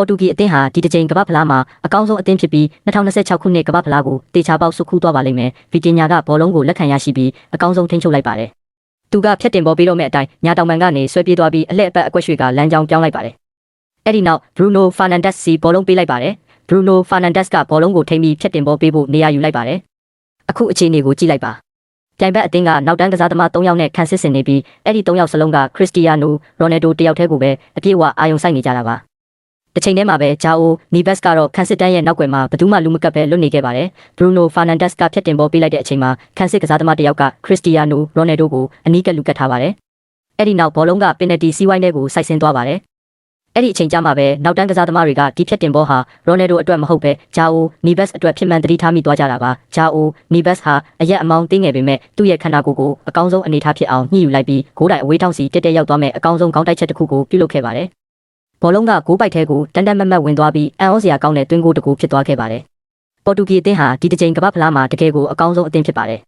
ပေါ်တူဂီအသင်းဟာဒီတစ်ကြိမ်ကမ္ဘာဖလားမှာအကောင်းဆုံးအသင်းဖြစ်ပြီး2026ခုနှစ်ကမ္ဘာဖလားကိုတေချာပေါက်ဆုခူးသွားပါလိမ့်မယ်ဗီတီညာကဘောလုံးကိုလက်ခံရရှိပြီးအကောင်းဆုံးထိန်းချုပ်လိုက်ပါတယ်သူကဖြတ်တင်ပေါ်ပေးတော့မဲ့အတိုင်းညာတောင်ပံကနေဆွဲပြေးသွားပြီးအလှည့်အပတ်အကွက်ရွှေကလမ်းကြောင်းပြောင်းလိုက်ပါတယ်အဲ့ဒီနောက်ဘရူနိုဖာနန်ဒက်စ်စီဘောလုံးပေးလိုက်ပါတယ်ဘရူနိုဖာနန်ဒက်စ်ကဘောလုံးကိုထိန်းပြီးဖြတ်တင်ပေါ်ပေးဖို့နေရာယူလိုက်ပါတယ်အခုအခြေအနေကိုကြည့်လိုက်ပါပြိုင်ဘက်အသင်းကနောက်တန်းကစားသမား3ယောက်နဲ့ခံစစ်ဆင်နေပြီးအဲ့ဒီ3ယောက်စလုံးကခရစ္စတီယာနိုရိုနယ်ဒိုတယောက်တည်းကိုပဲအပြည့်အဝအာရုံစိုက်နေကြတာပါတစ်ချိန်တည်းမှာပဲဂျာအိုနီဘက်စ်ကတော့ခံစစ်တန်းရဲ့နောက်ွယ်မှာဘယ်သူမှလူမကပ်ပဲလွတ်နေခဲ့ပါတယ်ဘရူနိုဖာနန်ဒက်စ်ကဖြတ်တင်ပေါ်ပေးလိုက်တဲ့အချိန်မှာခံစစ်ကစားသမားတယောက်ကခရစ္စတီယာနိုရိုနယ်ဒိုကိုအနီးကပ်လူကပ်ထားပါတယ်အဲ့ဒီနောက်ဘောလုံးကပင်နယ်တီစီးဝိုင်းထဲကိုစိုက်ဆင်းသွားပါတယ်အဲ့ဒီအချိန်ကျမှပဲနောက်တန်းကစားသမားတွေကဒီဖြတ်တင်ဘောဟာရိုနယ်ဒိုအတွက်မဟုတ်ပဲဂျာအိုနီဘက်စ်အတွက်ဖြစ်မှန်သတိထားမိသွားကြတာပါဂျာအိုနီဘက်စ်ဟာအရက်အမောင်းတင်းငယ်ပေမဲ့သူ့ရဲ့ခန္ဓာကိုယ်ကိုအကောင်းဆုံးအနေထားဖြစ်အောင်ညှိယူလိုက်ပြီးဂိုးတိုင်အဝေးထောင်းစီတက်တက်ရောက်သွားမဲ့အကောင်းဆုံးခေါင်းတိုက်ချက်တစ်ခုကိုပြုလုပ်ခဲ့ပါတယ်ဘောလုံးကဂိုးပိုက်ထဲကိုတန်တန်မတ်မတ်ဝင်သွားပြီးအန်အောစရာကောင်းတဲ့တွင်းဂိုးတစ်ခုဖြစ်သွားခဲ့ပါတယ်ပေါ်တူဂီအသင်းဟာဒီတစ်ကြိမ်ကမ္ဘာဖလားမှာတကယ်ကိုအကောင်းဆုံးအသင်းဖြစ်ပါတယ်